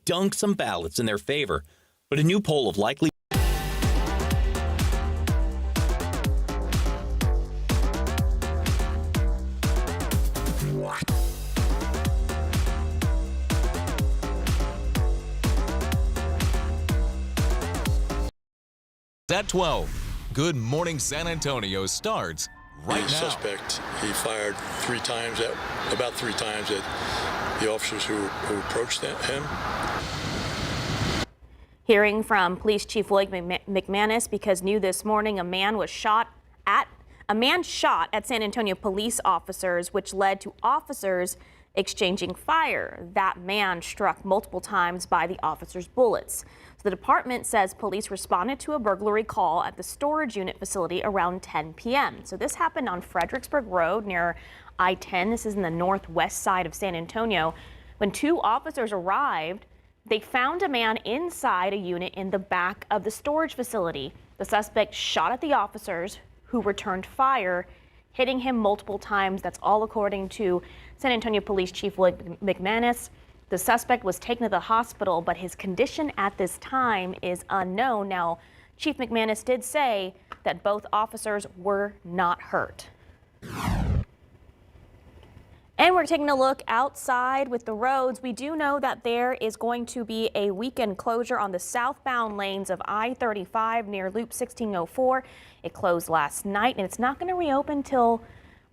dunk some ballots in their favor. But a new poll of likely At 12, Good Morning San Antonio starts right now. The suspect, he fired about three times at the officers who approached him. Hearing from Police Chief Floyd McManus because new this morning a man shot at San Antonio police officers, which led to officers exchanging fire. That man struck multiple times by the officers' bullets. So the department says police responded to a burglary call at the storage unit facility around 10 p.m. So this happened on Fredericksburg Road near I-10. This is in the northwest side of San Antonio. When two officers arrived, they found a man inside a unit in the back of the storage facility. The suspect shot at the officers, who returned fire, hitting him multiple times. That's all according to San Antonio Police Chief Floyd McManus. The suspect was taken to the hospital, but his condition at this time is unknown. Now, Chief McManus did say that both officers were not hurt. And we're taking a look outside with the roads. We do know that there is going to be a weekend closure on the southbound lanes of I-35 near Loop 1604. It closed last night, and it's not going to reopen till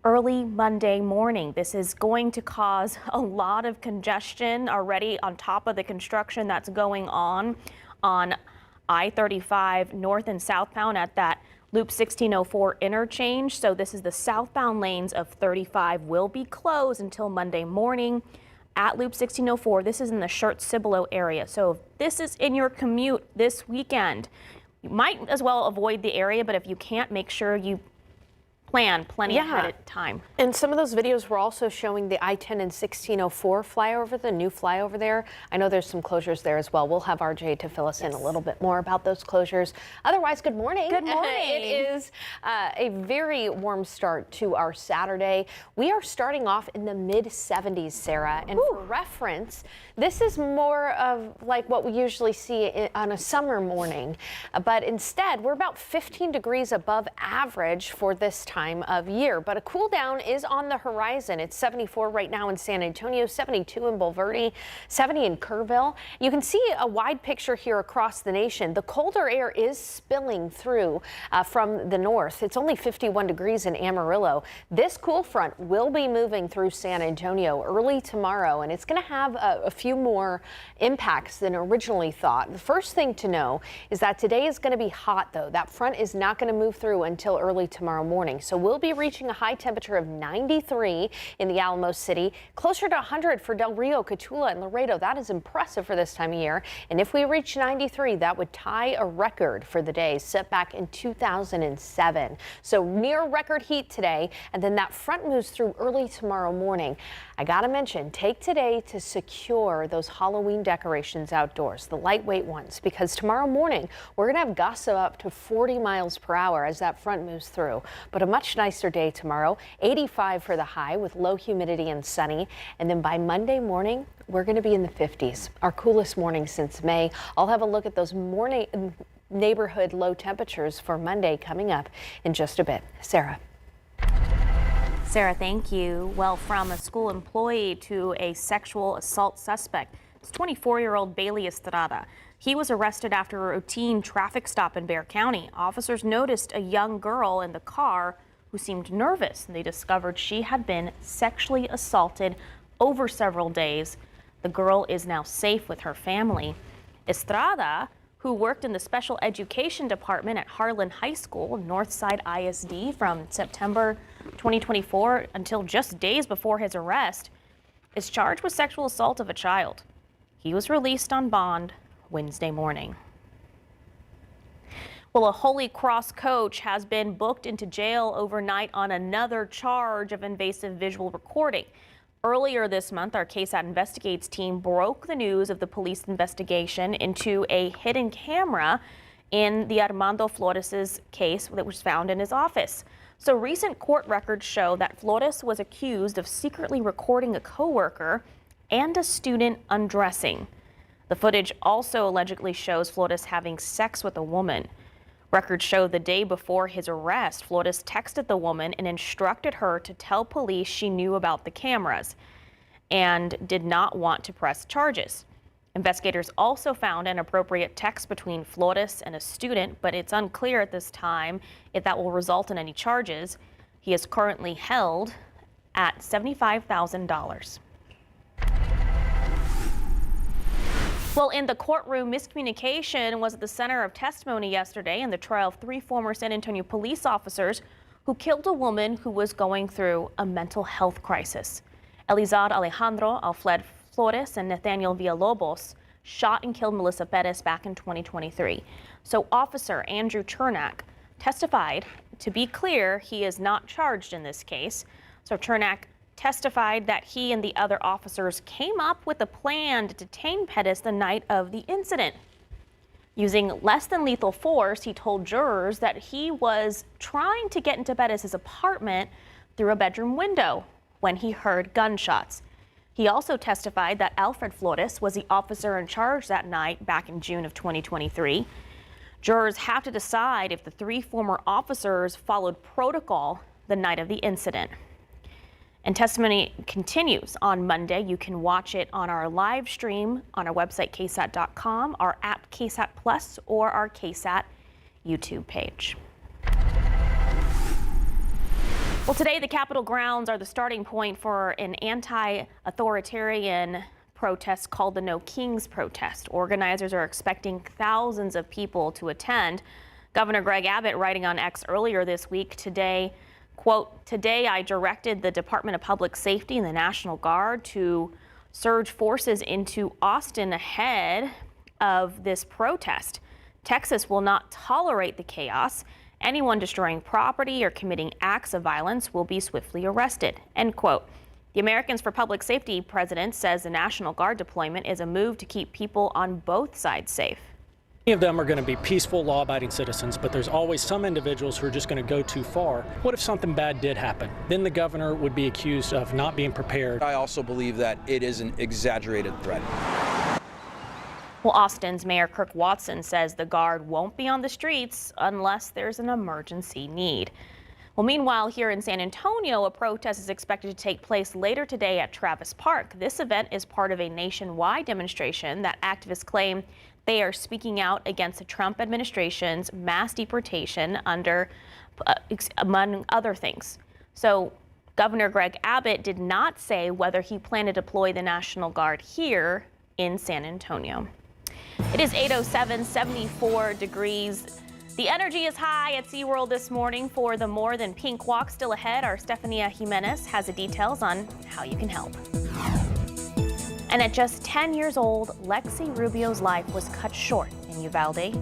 early Monday morning. This is going to cause a lot of congestion already on top of the construction that's going on I-35 north and southbound at that Loop 1604 interchange. So this is the southbound lanes of 35 will be closed until Monday morning at Loop 1604. This is in the Shirt-Cibolo area. So if this is in your commute this weekend, you might as well avoid the area, but if you can't, make sure you plan plenty ahead of time. And some of those videos were also showing the I-10 and 1604 flyover, the new flyover there. I know there's some closures there as well. We'll have RJ to fill us in a little bit more about those closures. Otherwise, good morning. Good morning. It is a very warm start to our Saturday. We are starting off in the mid-70s, Sarah. And for reference, this is more of like what we usually see on a summer morning. But instead, we're about 15 degrees above average for this time of year, but a cool down is on the horizon. It's 74 right now in San Antonio, 72 in Bulverde, 70 in Kerrville. You can see a wide picture here across the nation. The colder air is spilling through from the north. It's only 51 degrees in Amarillo. This cool front will be moving through San Antonio early tomorrow, and it's going to have a few more impacts than originally thought. The first thing to know is that today is going to be hot, though. That front is not going to move through until early tomorrow morning. So we'll be reaching a high temperature of 93 in the Alamo City, closer to 100 for Del Rio, Cotulla, and Laredo. That is impressive for this time of year. And if we reach 93, that would tie a record for the day set back in 2007. So near record heat today, and then that front moves through early tomorrow morning. I gotta mention, take today to secure those Halloween decorations outdoors, the lightweight ones, because tomorrow morning we're gonna have gusts of up to 40 miles per hour as that front moves through. But a much nicer day tomorrow, 85 for the high with low humidity and sunny. And then by Monday morning, we're going to be in the 50s, our coolest morning since May. I'll have a look at those morning neighborhood low temperatures for Monday coming up in just a bit. Sarah. Sarah, thank you. Well, from a school employee to a sexual assault suspect, it's 24-year-old Ballet Estrada. He was arrested after a routine traffic stop in Bexar County. Officers noticed a young girl in the car who seemed nervous, and they discovered she had been sexually assaulted over several days. The girl is now safe with her family. Estrada, who worked in the special education department at Harlan High School, Northside ISD, from September 2024 until just days before his arrest, is charged with sexual assault of a child. He was released on bond Wednesday morning. Well, a Holy Cross coach has been booked into jail overnight on another charge of invasive visual recording. Earlier this month, our KSAT Investigates team broke the news of the police investigation into a hidden camera in the Armando Flores' case that was found in his office. So recent court records show that Flores was accused of secretly recording a coworker and a student undressing. The footage also allegedly shows Flores having sex with a woman. Records show the day before his arrest, Flores texted the woman and instructed her to tell police she knew about the cameras and did not want to press charges. Investigators also found an inappropriate text between Flores and a student, but it's unclear at this time if that will result in any charges. He is currently held at $75,000. Well, in the courtroom, miscommunication was at the center of testimony yesterday in the trial of 3 former San Antonio police officers who killed a woman who was going through a mental health crisis. Elizad Alejandro Alfred Flores and Nathaniel Villalobos shot and killed Melissa Perez back in 2023. So Officer Andrew Chernak testified. To be clear, he is not charged in this case. So Chernak testified that he and the other officers came up with a plan to detain Pettis the night of the incident. Using less than lethal force, he told jurors that he was trying to get into Pettis' apartment through a bedroom window when he heard gunshots. He also testified that Alfred Flores was the officer in charge that night back in June of 2023. Jurors have to decide if the 3 former officers followed protocol the night of the incident. And testimony continues on Monday. You can watch it on our live stream on our website, KSAT.com, our app KSAT Plus, or our KSAT YouTube page. Well, today the Capitol grounds are the starting point for an anti-authoritarian protest called the No Kings protest. Organizers are expecting thousands of people to attend. Governor Greg Abbott, writing on X earlier this week, today, quote, "Today I directed the Department of Public Safety and the National Guard to surge forces into Austin ahead of this protest. Texas will not tolerate the chaos. Anyone destroying property or committing acts of violence will be swiftly arrested," end quote. The Americans for Public Safety president says the National Guard deployment is a move to keep people on both sides safe. Many of them are going to be peaceful, law-abiding citizens, but there's always some individuals who are just going to go too far. What if something bad did happen? Then the governor would be accused of not being prepared. I also believe that it is an exaggerated threat. Well, Austin's Mayor Kirk Watson says the Guard won't be on the streets unless there's an emergency need. Well, meanwhile, here in San Antonio, a protest is expected to take place later today at Travis Park. This event is part of a nationwide demonstration that activists claim they are speaking out against the Trump administration's mass deportation among other things. So Governor Greg Abbott did not say whether he planned to deploy the National Guard here in San Antonio. It is 8:07, 74 degrees. The energy is high at SeaWorld this morning for the More Than Pink Walk. Still ahead, our Stefania Jimenez has the details on how you can help. And at just 10 years old, Lexi Rubio's life was cut short in Uvalde.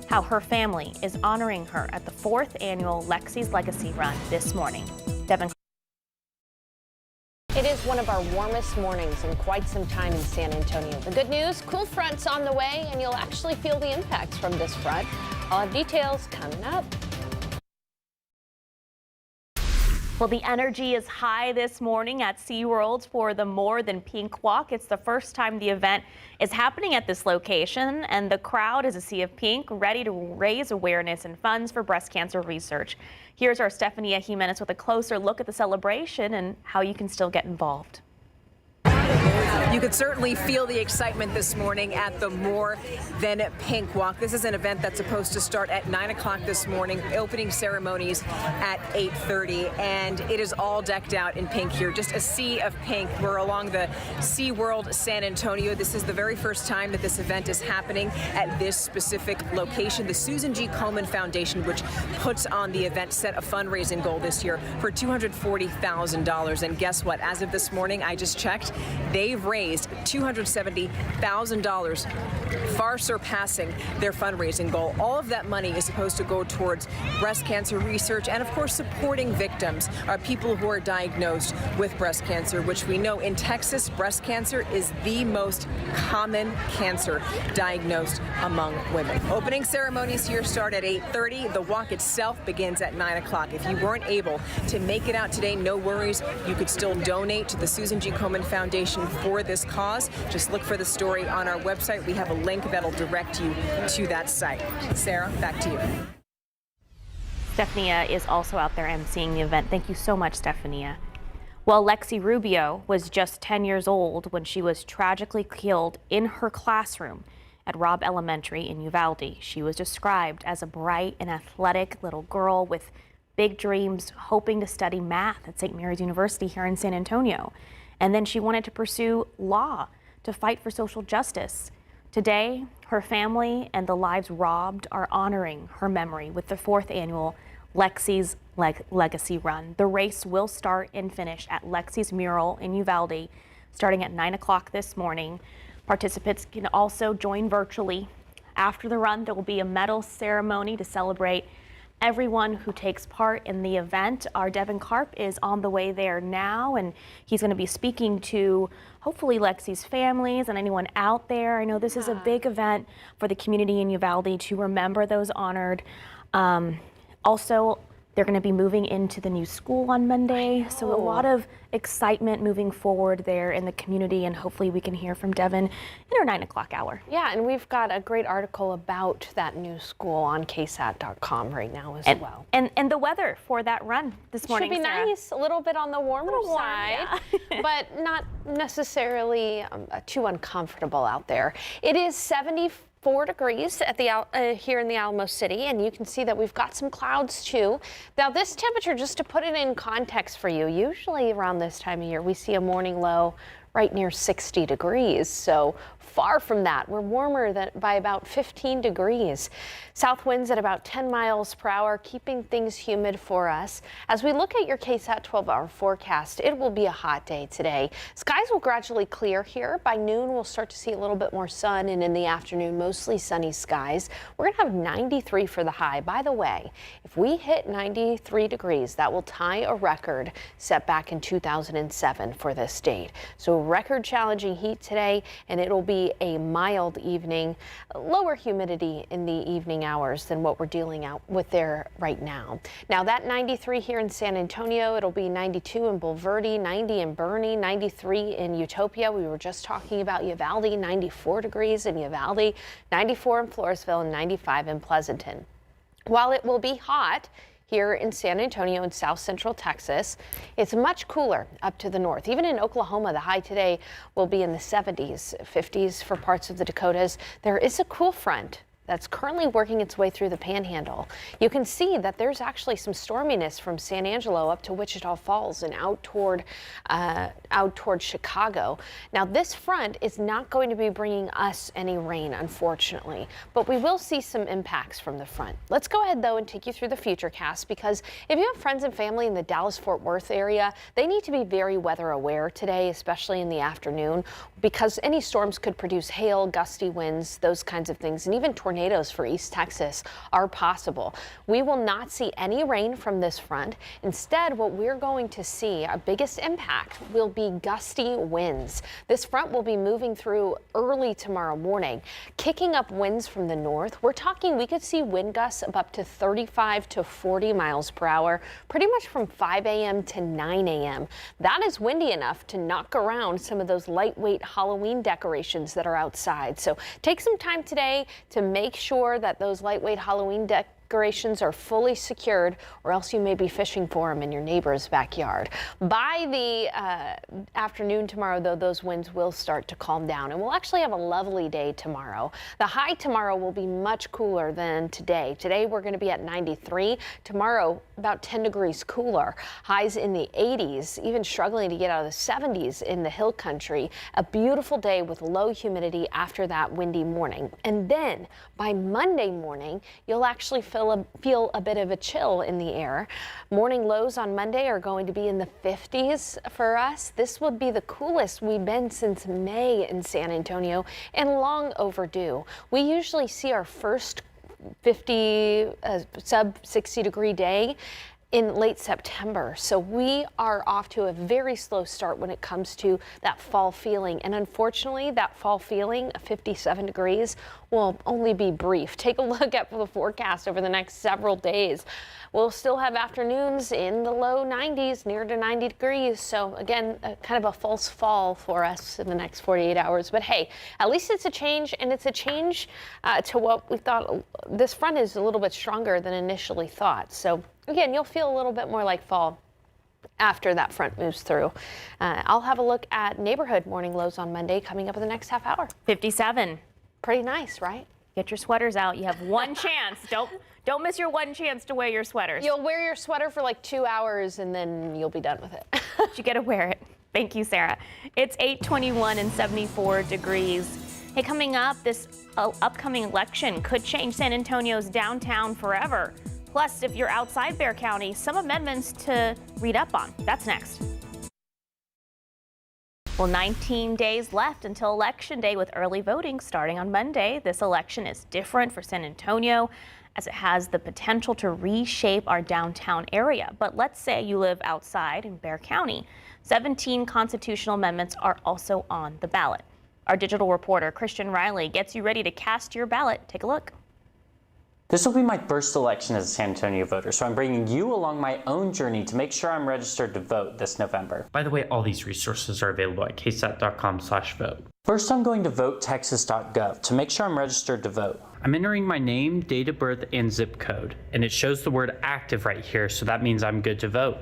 How her family is honoring her at the 4th annual Lexi's Legacy Run this morning. Devin. It is one of our warmest mornings in quite some time in San Antonio. The good news, cool front's on the way, and you'll actually feel the impacts from this front. I'll have details coming up. Well, the energy is high this morning at SeaWorld for the More Than Pink Walk. It's the first time the event is happening at this location, and the crowd is a sea of pink, ready to raise awareness and funds for breast cancer research. Here's our Stefania Jimenez with a closer look at the celebration and how you can still get involved. You could certainly feel the excitement this morning at the More Than Pink Walk. This is an event that's supposed to start at 9 o'clock this morning, opening ceremonies at 8:30, and it is all decked out in pink here, just a sea of pink. We're along the SeaWorld San Antonio. This is the very first time that this event is happening at this specific location. The Susan G. Komen Foundation, which puts on the event, set a fundraising goal this year for $240,000. And guess what? As of this morning, I just checked, they've raised $270,000, far surpassing their fundraising goal. All of that money is supposed to go towards breast cancer research and, of course, supporting victims, people who are diagnosed with breast cancer, which we know in Texas, breast cancer is the most common cancer diagnosed among women. Opening ceremonies here start at 8:30. The walk itself begins at 9 o'clock. If you weren't able to make it out today, no worries. You could still donate to the Susan G. Komen Foundation for this cause. Just look for the story on our website. We have a link that'll direct you to that site. Sarah, back to you. Stephania is also out there emceeing the event. Thank you so much, Stephania. Well, Lexi Rubio was just 10 years old when she was tragically killed in her classroom at Robb Elementary in Uvalde. She was described as a bright and athletic little girl with big dreams, hoping to study math at St. Mary's University here in San Antonio. And then she wanted to pursue law to fight for social justice. Today, her family and the lives robbed are honoring her memory with the 4th annual Lexi's Legacy Run. The race will start and finish at Lexi's mural in Uvalde starting at 9 o'clock this morning. Participants can also join virtually. After the run, there will be a medal ceremony to celebrate everyone who takes part in the event. Our Devin Karp is on the way there now, and he's going to be speaking to hopefully Lexi's families and anyone out there. I know this is a big event for the community in Uvalde to remember those honored. Also, they're going to be moving into the new school on Monday, so a lot of excitement moving forward there in the community, and hopefully we can hear from Devin in our 9 o'clock hour. Yeah, and we've got a great article about that new school on KSAT.com right now as well. And the weather for that run this morning, Should be Sarah. nice, a little bit on the warmer side, yeah. but not necessarily too uncomfortable out there. It is 74 degrees at the here in the Alamo City, and you can see that we've got some clouds too. Now this temperature, just to put it in context for you, usually around this time of year we see a morning low right near 60 degrees. So far from that, we're warmer by about 15 degrees. South winds at about 10 miles per hour, keeping things humid for us. As we look at your KSAT 12-hour forecast, it will be a hot day today. Skies will gradually clear here. By noon, we'll start to see a little bit more sun, and in the afternoon, mostly sunny skies. We're going to have 93 for the high. By the way, if we hit 93 degrees, that will tie a record set back in 2007 for this date. So record challenging heat today, and it'll be a mild evening, lower humidity in the evening hours than what we're dealing out with there right now. Now that 93 here in San Antonio, it'll be 92 in Bulverde, 90 in Bernie, 93 in Utopia. We were just talking about Uvalde, 94 degrees in Uvalde, 94 in Floresville, and 95 in Pleasanton. While it will be hot here in San Antonio and south central Texas, it's much cooler up to the north. Even in Oklahoma, the high today will be in the 70s, 50s for parts of the Dakotas. There is a cool front that's currently working its way through the Panhandle. You can see that there's actually some storminess from San Angelo up to Wichita Falls and out toward Chicago. Now this front is not going to be bringing us any rain, unfortunately, but we will see some impacts from the front. Let's go ahead though and take you through the futurecast, because if you have friends and family in the Dallas-Fort Worth area, they need to be very weather aware today, especially in the afternoon, because any storms could produce hail, gusty winds, those kinds of things, and even tornadoes for East Texas are possible. We will not see any rain from this front. Instead, what we're going to see, our biggest impact, will be gusty winds. This front will be moving through early tomorrow morning, kicking up winds from the north. We're talking we could see wind gusts of up to 35 to 40 miles per hour, pretty much from 5 a.m. to 9 a.m. That is windy enough to knock around some of those lightweight Halloween decorations that are outside. So take some time today to make sure that those lightweight Halloween decorations are fully secured, or else you may be fishing for them in your neighbor's backyard. By the afternoon tomorrow, though, those winds will start to calm down, and we'll actually have a lovely day tomorrow. The high tomorrow will be much cooler than today. Today we're going to be at 93. Tomorrow about 10 degrees cooler. Highs in the 80s, even struggling to get out of the 70s in the hill country. A beautiful day with low humidity after that windy morning. And then by Monday morning, you'll actually feel a bit of a chill in the air. Morning lows on Monday are going to be in the 50s for us. This would be the coolest we've been since May in San Antonio, and long overdue. We usually see our first sub 60 degree day in late September. So we are off to a very slow start when it comes to that fall feeling. And unfortunately, that fall feeling of 57 degrees will only be brief. Take a look at the forecast over the next several days. We'll still have afternoons in the low 90s, near to 90 degrees. So again, kind of a false fall for us in the next 48 hours. But hey, at least it's a change, and it's a change to what we thought. This front is a little bit stronger than initially thought. So again, you'll feel a little bit more like fall after that front moves through. I'll have a look at neighborhood morning lows on Monday coming up in the next half hour. 57. Pretty nice, right? Get your sweaters out. You have one chance. Don't miss your one chance to wear your sweaters. You'll wear your sweater for like 2 hours and then you'll be done with it. But you got to wear it. Thank you, Sarah. It's 8:21 and 74 degrees. Hey, coming up, this upcoming election could change San Antonio's downtown forever. Plus, if you're outside Bexar County, some amendments to read up on. That's next. Well, 19 days left until Election Day with early voting starting on Monday. This election is different for San Antonio as it has the potential to reshape our downtown area. But let's say you live outside in Bexar County. 17 constitutional amendments are also on the ballot. Our digital reporter, Christian Riley, gets you ready to cast your ballot. Take a look. This will be my first election as a San Antonio voter, so I'm bringing you along my own journey to make sure I'm registered to vote this November. By the way, all these resources are available at ksat.com/vote. First, I'm going to votetexas.gov to make sure I'm registered to vote. I'm entering my name, date of birth, and zip code, and it shows the word active right here, so that means I'm good to vote.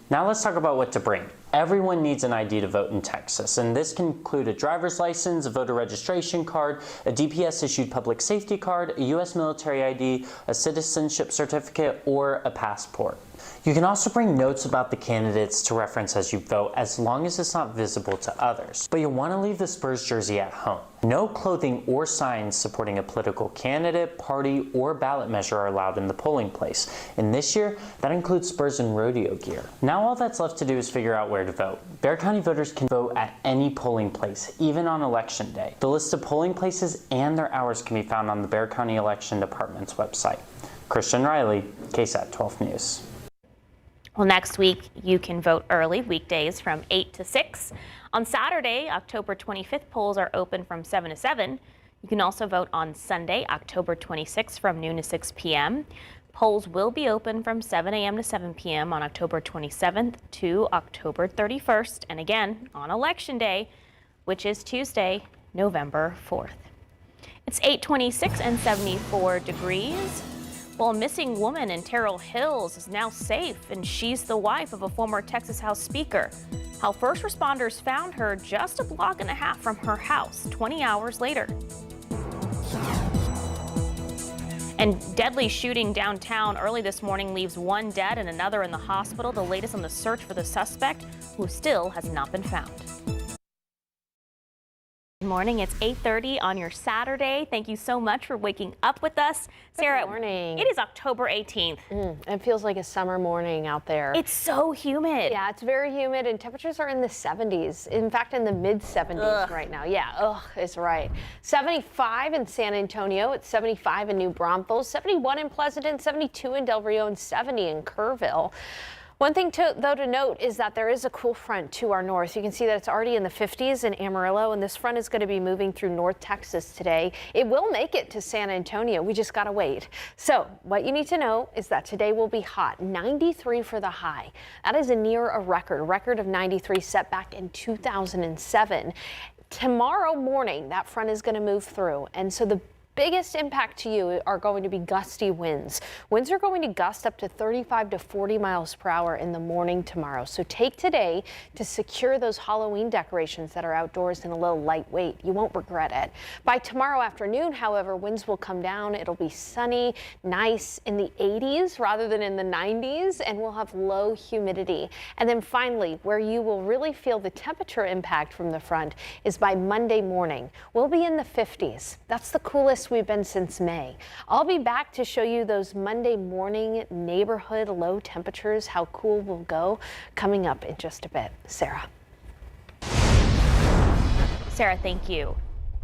Now let's talk about what to bring. Everyone needs an ID to vote in Texas, and this can include a driver's license, a voter registration card, a DPS-issued public safety card, a U.S. military ID, a citizenship certificate, or a passport. You can also bring notes about the candidates to reference as you vote, as long as it's not visible to others. But you'll want to leave the Spurs jersey at home. No clothing or signs supporting a political candidate, party, or ballot measure are allowed in the polling place. And this year, that includes Spurs and rodeo gear. Now all that's left to do is figure out where to vote. Bexar County voters can vote at any polling place, even on Election Day. The list of polling places and their hours can be found on the Bexar County Election Department's website. Christian Riley, KSAT 12 News. Well, next week, you can vote early, weekdays from 8 to 6. On Saturday, October 25th, polls are open from 7 to 7. You can also vote on Sunday, October 26th, from noon to 6 p.m. Polls will be open from 7 a.m. to 7 p.m. on October 27th to October 31st, and again on Election Day, which is Tuesday, November 4th. It's 8:26 and 74 degrees. Well, a missing woman in Terrell Hills is now safe, and she's the wife of a former Texas House Speaker. How first responders found her just a block and a half from her house 20 hours later. And deadly shooting downtown early this morning leaves one dead and another in the hospital. The latest on the search for the suspect, who still has not been found. Good morning. It's 8:30 on your Saturday. Thank you so much for waking up with us. Sarah, good morning. It is October 18th. It feels like a summer morning out there. It's so humid. Yeah, it's very humid, and temperatures are in the 70s. In fact, in the mid 70s right now. Yeah, is right. 75 in San Antonio. It's 75 in New Braunfels, 71 in Pleasanton, 72 in Del Rio, and 70 in Kerrville. One thing, though, to note is that there is a cool front to our north. You can see that it's already in the 50s in Amarillo, and this front is going to be moving through North Texas today. It will make it to San Antonio. We just got to wait. So what you need to know is that today will be hot, 93 for the high. That is near a record of 93 set back in 2007. Tomorrow morning, that front is going to move through, and so the biggest impact to you are going to be gusty winds. Winds are going to gust up to 35 to 40 miles per hour in the morning tomorrow. So take today to secure those Halloween decorations that are outdoors in a little lightweight. You won't regret it. By tomorrow afternoon, however, winds will come down. It'll be sunny, nice in the 80s rather than in the 90s, and we'll have low humidity. And then finally, where you will really feel the temperature impact from the front is by Monday morning. We'll be in the 50s. That's the coolest we've been since May. I'll be back to show you those Monday morning neighborhood low temperatures, how cool we'll go, coming up in just a bit. Sarah, thank you.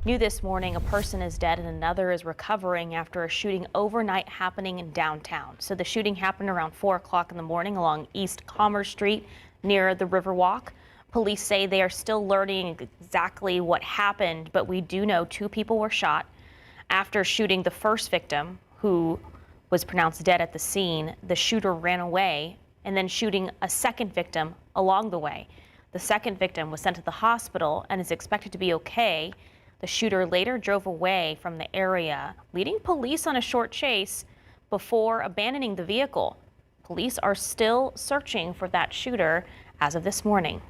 New this morning, a person is dead and another is recovering after a shooting overnight happening in downtown. So the shooting happened around 4 o'clock in the morning along East Commerce Street near the Riverwalk. Police say they are still learning exactly what happened, but we do know 2 people were shot. After shooting the first victim, who was pronounced dead at the scene, the shooter ran away and then shooting a second victim along the way. The second victim was sent to the hospital and is expected to be okay. The shooter later drove away from the area, leading police on a short chase before abandoning the vehicle. Police are still searching for that shooter as of this morning.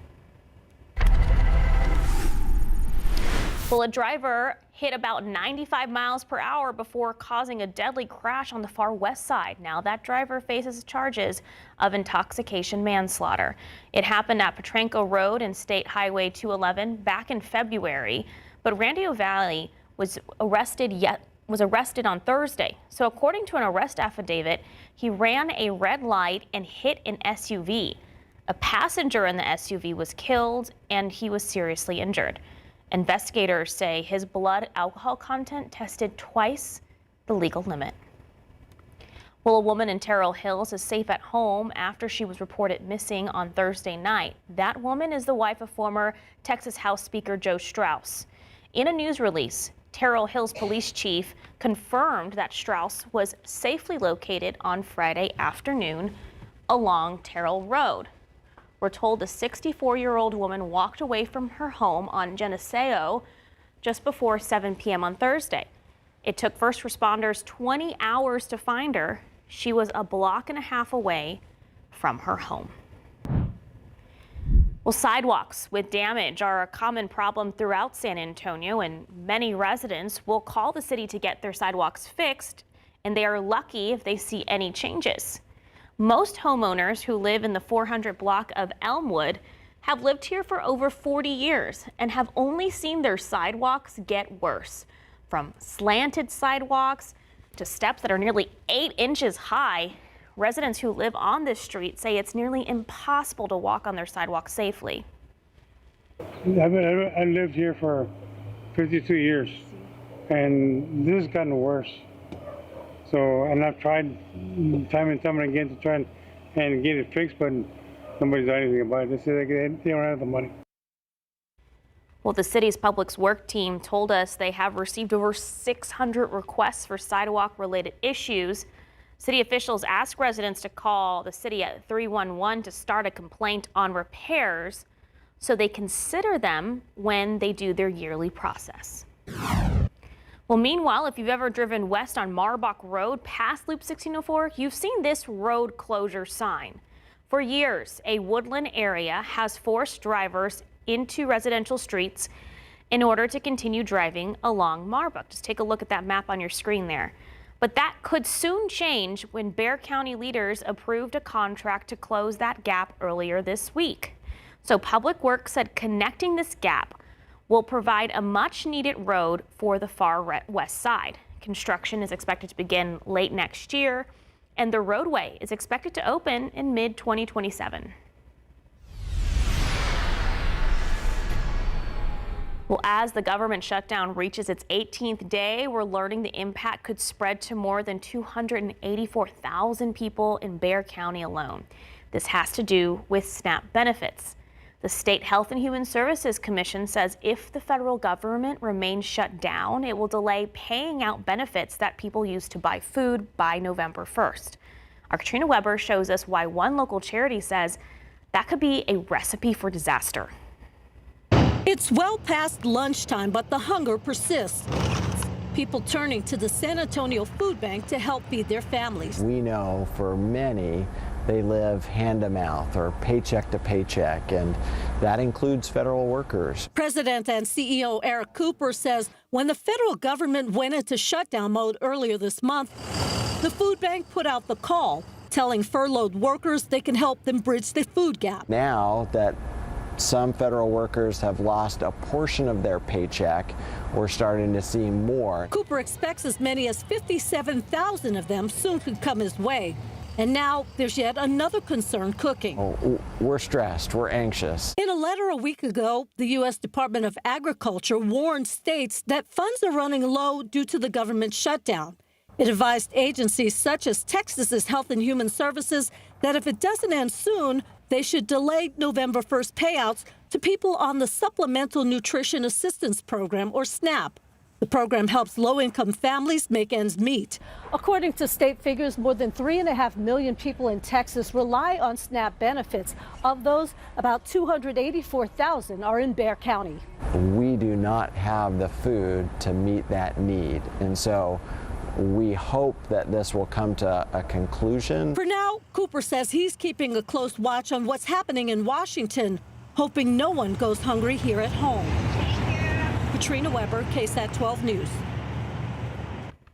Well, a driver hit about 95 miles per hour before causing a deadly crash on the far west side. Now that driver faces charges of intoxication manslaughter. It happened at Petranco Road and State Highway 211 back in February. But Randy O'Valley was arrested on Thursday. So according to an arrest affidavit, he ran a red light and hit an SUV. A passenger in the SUV was killed and he was seriously injured. Investigators say his blood alcohol content tested twice the legal limit. Well, a woman in Terrell Hills is safe at home after she was reported missing on Thursday night. That woman is the wife of former Texas House Speaker Joe Strauss. In a news release, Terrell Hills Police Chief confirmed that Strauss was safely located on Friday afternoon along Terrell Road. We're told the 64-year-old woman walked away from her home on Geneseo just before 7 p.m. on Thursday. It took first responders 20 hours to find her. She was a block and a half away from her home. Well, sidewalks with damage are a common problem throughout San Antonio, and many residents will call the city to get their sidewalks fixed, and they are lucky if they see any changes. Most homeowners who live in the 400 block of Elmwood have lived here for over 40 years and have only seen their sidewalks get worse. From slanted sidewalks to steps that are nearly 8 inches high, residents who live on this street say it's nearly impossible to walk on their sidewalk safely. I lived here for 52 years, and this has gotten worse. So, and I've tried time and time again to try and get it fixed, but nobody's done anything about it. They say they don't have the money. Well, the city's public works team told us they have received over 600 requests for sidewalk-related issues. City officials asked residents to call the city at 311 to start a complaint on repairs so they consider them when they do their yearly process. Well, meanwhile, if you've ever driven west on Marbach Road past Loop 1604, you've seen this road closure sign. For years, a woodland area has forced drivers into residential streets in order to continue driving along Marbach. Just take a look at that map on your screen there. But that could soon change when Bexar County leaders approved a contract to close that gap earlier this week. So Public Works said connecting this gap will provide a much-needed road for the far west side. Construction is expected to begin late next year, and the roadway is expected to open in mid-2027. Well, as the government shutdown reaches its 18th day, we're learning the impact could spread to more than 284,000 people in Bexar County alone. This has to do with SNAP benefits. The State Health and Human Services Commission says if the federal government remains shut down, it will delay paying out benefits that people use to buy food by November 1st. Our Katrina Weber shows us why one local charity says that could be a recipe for disaster. It's well past lunchtime, but the hunger persists. People turning to the San Antonio Food Bank to help feed their families. We know for many, they live hand to mouth or paycheck to paycheck, and that includes federal workers. President and CEO Eric Cooper says when the federal government went into shutdown mode earlier this month, the food bank put out the call, telling furloughed workers they can help them bridge the food gap. Now that some federal workers have lost a portion of their paycheck, we're starting to see more. Cooper expects as many as 57,000 of them soon could come his way. And now there's yet another concern cooking. Oh, we're stressed, we're anxious. In a letter a week ago, the U.S. Department of Agriculture warned states that funds are running low due to the government shutdown. It advised agencies such as Texas's Health and Human Services that if it doesn't end soon, they should delay November 1st payouts to people on the Supplemental Nutrition Assistance Program, or SNAP. The program helps low-income families make ends meet. According to state figures, more than 3.5 million people in Texas rely on SNAP benefits. Of those, about 284,000 are in Bexar County. We do not have the food to meet that need, and so we hope that this will come to a conclusion. For now, Cooper says he's keeping a close watch on what's happening in Washington, hoping no one goes hungry here at home. Katrina Weber, KSAT 12 News.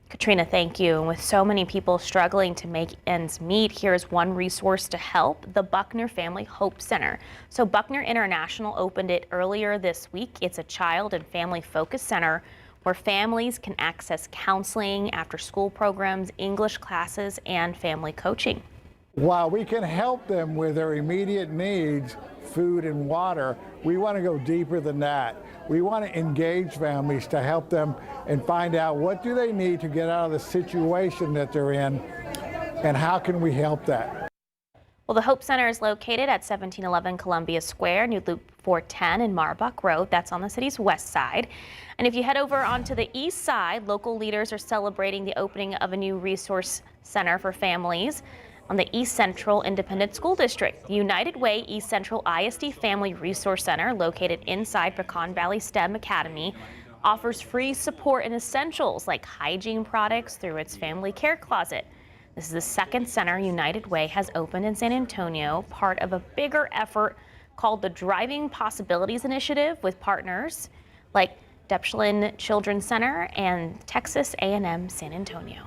Katrina, thank you. And with so many people struggling to make ends meet, here's one resource to help: the Buckner Family Hope Center. So Buckner International opened it earlier this week. It's a child and family focused center where families can access counseling, after school programs, English classes, and family coaching. While we can help them with their immediate needs, food and water, we want to go deeper than that. We want to engage families to help them and find out what do they need to get out of the situation that they're in, and how can we help that. Well, the Hope Center is located at 1711 Columbia Square, New Loop 410 and Marbach Road. That's on the city's west side. And if you head over onto the east side, local leaders are celebrating the opening of a new resource center for families on the East Central Independent School District. The United Way East Central ISD Family Resource Center, located inside Pecan Valley STEM Academy, offers free support and essentials like hygiene products through its family care closet. This is the second center United Way has opened in San Antonio, part of a bigger effort called the Driving Possibilities Initiative, with partners like Depschlin Children's Center and Texas A&M San Antonio.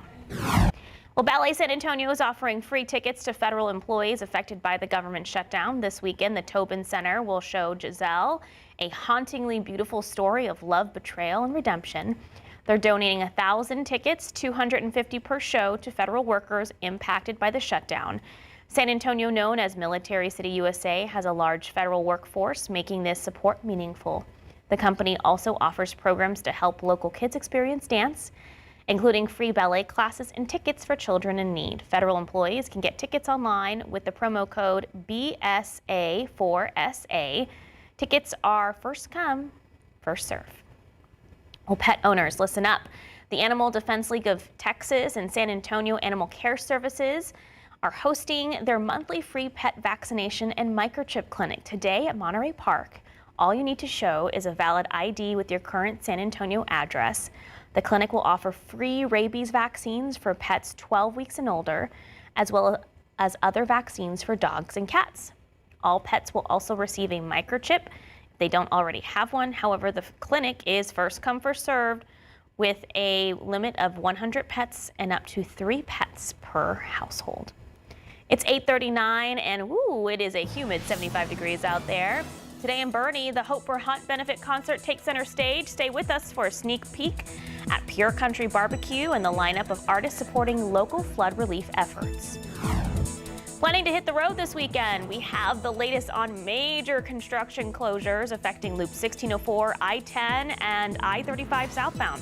Well, Ballet San Antonio is offering free tickets to federal employees affected by the government shutdown. This weekend, the Tobin Center will show Giselle, a hauntingly beautiful story of love, betrayal, and redemption. They're donating 1,000 tickets, 250 per show, to federal workers impacted by the shutdown. San Antonio, known as Military City USA, has a large federal workforce, making this support meaningful. The company also offers programs to help local kids experience dance, including free ballet classes and tickets for children in need. Federal employees can get tickets online with the promo code BSA4SA. Tickets are first come, first serve. Well, pet owners, listen up. The Animal Defense League of Texas and San Antonio Animal Care Services are hosting their monthly free pet vaccination and microchip clinic today at Monterey Park. All you need to show is a valid ID with your current San Antonio address. The clinic will offer free rabies vaccines for pets 12 weeks and older, as well as other vaccines for dogs and cats. All pets will also receive a microchip if they don't already have one. However, the clinic is first come, first served, with a limit of 100 pets and up to 3 pets per household. It's 8:39 and woo, it is a humid 75 degrees out there. Today in Bernie, the Hope for Hunt benefit concert takes center stage. Stay with us for a sneak peek at Pure Country Barbecue and the lineup of artists supporting local flood relief efforts. Planning to hit the road this weekend, we have the latest on major construction closures affecting Loop 1604, I-10, and I-35 southbound.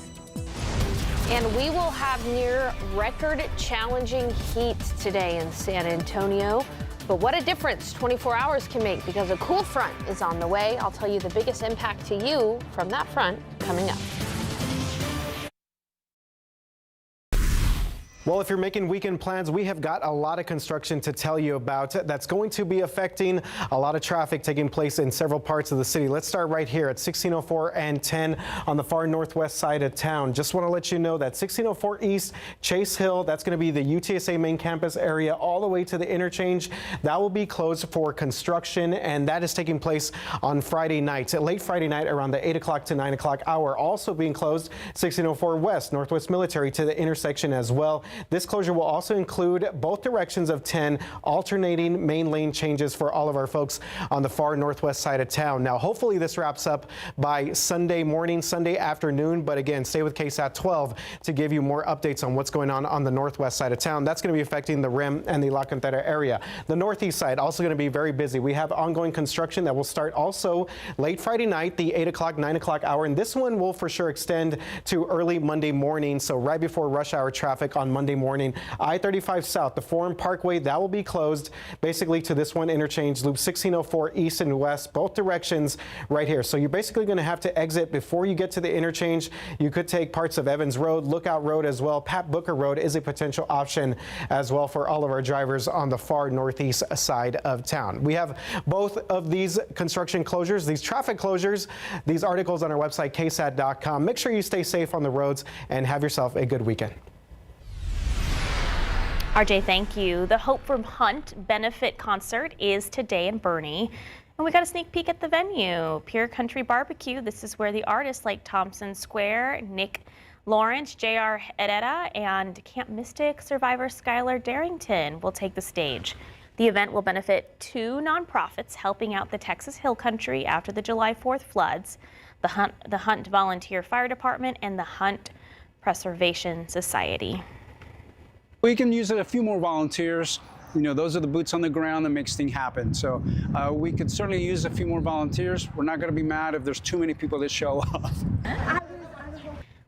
And we will have near record challenging heat today in San Antonio. But what a difference 24 hours can make, because a cool front is on the way. I'll tell you the biggest impact to you from that front coming up. Well, if you're making weekend plans, we have got a lot of construction to tell you about that's going to be affecting a lot of traffic taking place in several parts of the city. Let's start right here at 1604 and 10 on the far northwest side of town. Just want to let you know that 1604 East, Chase Hill, that's going to be the UTSA main campus area all the way to the interchange. That will be closed for construction, and that is taking place on Friday night, late Friday night around the 8 o'clock to 9 o'clock hour. Also being closed, 1604 West, Northwest Military to the intersection as well. This closure will also include both directions of 10 alternating main lane changes for all of our folks on the far northwest side of town. Now, hopefully this wraps up by Sunday morning, Sunday afternoon. But again, stay with KSAT 12 to give you more updates on what's going on the northwest side of town. That's going to be affecting the Rim and the La Cantera area. The northeast side also going to be very busy. We have ongoing construction that will start also late Friday night, the 8 o'clock, 9 o'clock hour. And this one will for sure extend to early Monday morning. So right before rush hour traffic on Monday morning. I-35 South, the Forum Parkway, that will be closed basically to this one interchange, loop 1604 east and west, both directions right here. So you're basically going to have to exit before you get to the interchange. You could take parts of Evans Road, Lookout Road as well. Pat Booker Road is a potential option as well for all of our drivers on the far northeast side of town. We have both of these construction closures, these traffic closures, these articles on our website, ksat.com. Make sure you stay safe on the roads and have yourself a good weekend. RJ, thank you. The Hope from Hunt benefit concert is today in Boerne. And we got a sneak peek at the venue, Pure Country Barbecue. This is where the artists like Thompson Square, Nick Lawrence, J.R. Herrera, and Camp Mystic survivor Skylar Darrington will take the stage. The event will benefit 2 nonprofits helping out the Texas Hill Country after the July 4th floods, the Hunt Volunteer Fire Department and the Hunt Preservation Society. We can use a few more volunteers. You know, those are the boots on the ground that makes things happen. So we could certainly use a few more volunteers. We're not going to be mad if there's too many people that show up.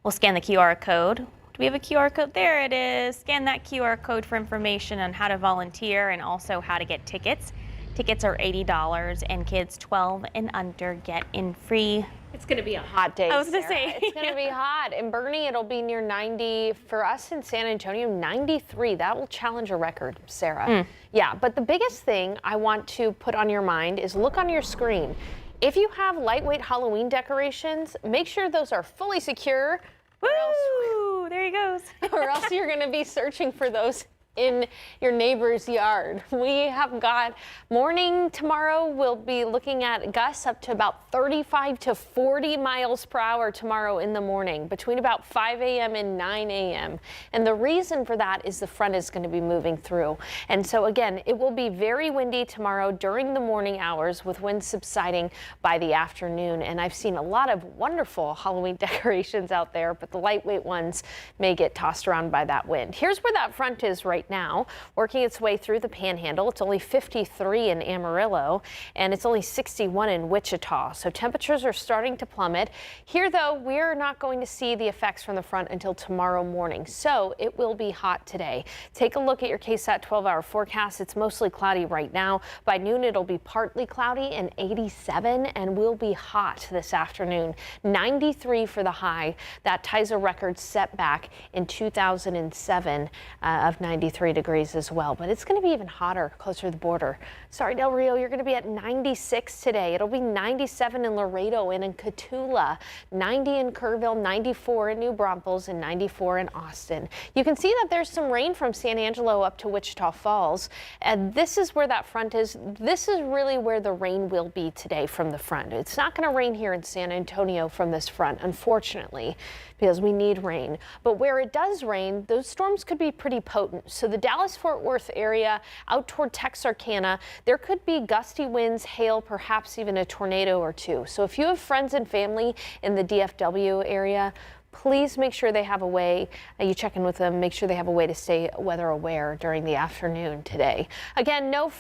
We'll scan the QR code. Do we have a QR code? There it is. Scan that QR code for information on how to volunteer and also how to get tickets. Tickets are $80 and kids 12 and under get in free. It's going to be a hot day. I was going to say. It's going to be hot. In Boerne, it'll be near 90. For us in San Antonio, 93. That will challenge a record, Sarah. Yeah, but the biggest thing I want to put on your mind is look on your screen. If you have lightweight Halloween decorations, make sure those are fully secure. Woo! There he goes. Or else you're going to be searching for those in your neighbor's yard. We have got morning tomorrow. We'll be looking at gusts up to about 35 to 40 miles per hour tomorrow in the morning between about 5 a.m. and 9 a.m. And the reason for that is the front is going to be moving through. And so again, it will be very windy tomorrow during the morning hours with winds subsiding by the afternoon. And I've seen a lot of wonderful Halloween decorations out there, but the lightweight ones may get tossed around by that wind. Here's where that front is right now, working its way through the Panhandle. It's only 53 in Amarillo, and it's only 61 in Wichita. So temperatures are starting to plummet. Here, though, we're not going to see the effects from the front until tomorrow morning. So it will be hot today. Take a look at your KSAT 12-hour forecast. It's mostly cloudy right now. By noon, it'll be partly cloudy and 87, and will be hot this afternoon. 93 for the high. That ties a record set back in 2007 of 93 degrees as well, but it's going to be even hotter closer to the border. Sorry, Del Rio, you're going to be at 96 today. It'll be 97 in Laredo and in Cotulla, 90 in Kerrville, 94 in New Braunfels, and 94 in Austin. You can see that there's some rain from San Angelo up to Wichita Falls, and this is where that front is. This is really where the rain will be today from the front. It's not going to rain here in San Antonio from this front, unfortunately, because we need rain. But where it does rain, those storms could be pretty potent. So the Dallas-Fort Worth area out toward Texarkana, there could be gusty winds, hail, perhaps even a tornado or two. So if you have friends and family in the DFW area, please make sure they have a way, you check in with them, make sure they have a way to stay weather aware during the afternoon today. Again, no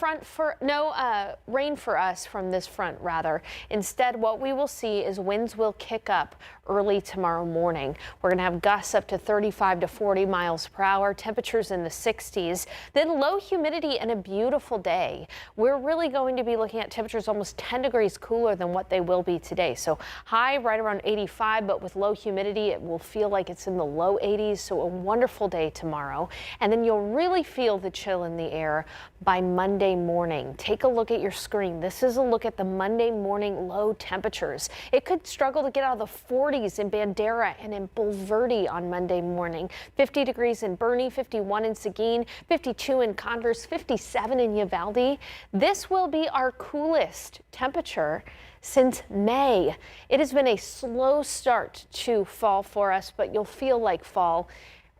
rain for us from this front, rather. Instead, what we will see is winds will kick up early tomorrow morning. We're going to have gusts up to 35 to 40 miles per hour, temperatures in the 60s, then low humidity and a beautiful day. We're really going to be looking at temperatures almost 10 degrees cooler than what they will be today. So high right around 85, but with low humidity, it will feel like it's in the low 80s. So a wonderful day tomorrow. And then you'll really feel the chill in the air by Monday morning. Take a look at your screen. This is a look at the Monday morning low temperatures. It could struggle to get out of the 40s in Bandera and in Bulverde on Monday morning. 50 degrees in Boerne, 51 in Seguin, 52 in Converse, 57 in Uvalde. This will be our coolest temperature since May. It has been a slow start to fall for us, but you'll feel like fall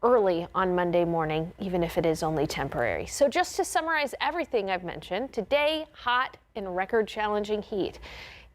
early on Monday morning, even if it is only temporary. So just to summarize everything I've mentioned, today, hot and record challenging heat.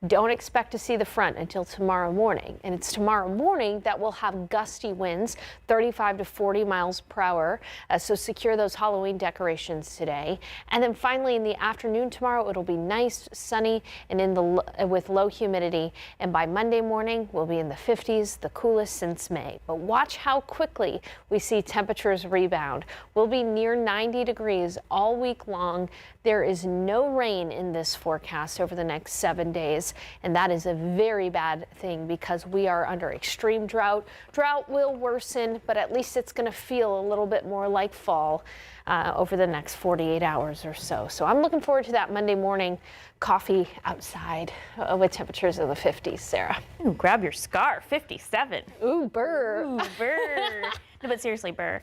Don't expect to see the front until tomorrow morning. And it's tomorrow morning that we'll have gusty winds, 35 to 40 miles per hour. So secure those Halloween decorations today. And then finally in the afternoon tomorrow, it'll be nice, sunny, and with low humidity. And by Monday morning, we'll be in the 50s, the coolest since May. But watch how quickly we see temperatures rebound. We'll be near 90 degrees all week long. There is no rain in this forecast over the next 7 days, and that is a very bad thing because we are under extreme drought. Drought will worsen, but at least it's going to feel a little bit more like fall over the next 48 hours or so. So I'm looking forward to that Monday morning coffee outside with temperatures of the 50s, Sarah. Ooh, grab your scarf, 57. Ooh, burr. Ooh, burr. No, but seriously, burr.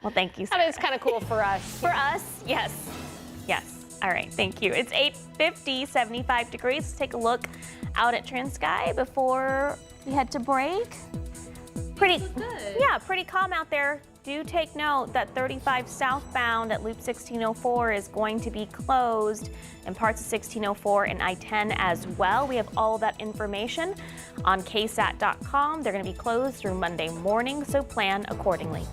Well, thank you, Sarah. That is kind of cool for us. For us, yes. Yes. All right, thank you. It's 8:50, 75 degrees. Let's take a look out at TransSky before we head to break. Pretty calm out there. Do take note that 35 southbound at Loop 1604 is going to be closed, and parts of 1604 and I-10 as well. We have all of that information on KSAT.com. They're going to be closed through Monday morning, so plan accordingly.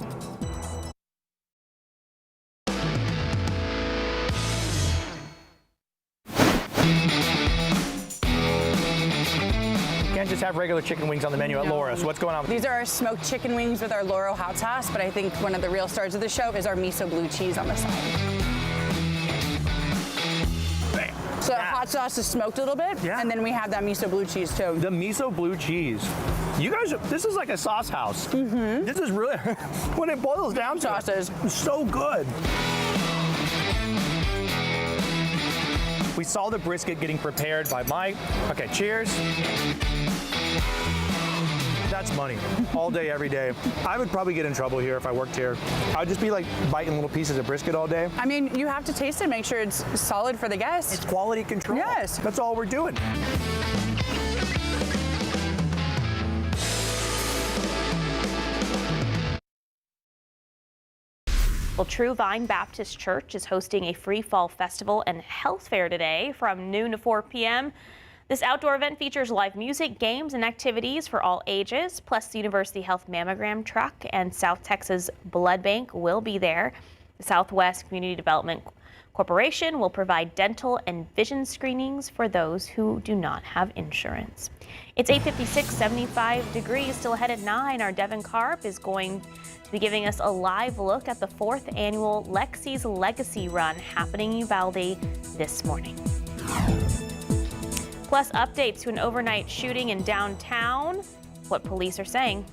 Can't just have regular chicken wings on the menu at Laura's. What's going on? These are our smoked chicken wings with our Laurel hot sauce, but I think one of the real stars of the show is our miso blue cheese on the side. So the hot sauce is smoked a little bit, and then we have that miso blue cheese too. The miso blue cheese. You guys, this is like a sauce house. Mm-hmm. This is really, when it boils down to sauces, it's so good. We saw the brisket getting prepared by Mike. Okay, cheers. That's money, all day, every day. I would probably get in trouble here if I worked here. I'd just be like biting little pieces of brisket all day. I mean, you have to taste it and make sure it's solid for the guests. It's quality control. Yes. That's all we're doing. Well, True Vine Baptist Church is hosting a free fall festival and health fair today from noon to 4 p.m. This outdoor event features live music, games, and activities for all ages, plus the University Health Mammogram Truck and South Texas Blood Bank will be there. The Southwest Community Development Corporation will provide dental and vision screenings for those who do not have insurance. It's 8:56, 75 degrees, still ahead at 9. Our Devin Karp is going to be giving us a live look at the 4th annual Lexi's Legacy Run happening in Uvalde this morning. Plus updates to an overnight shooting in downtown, what police are saying.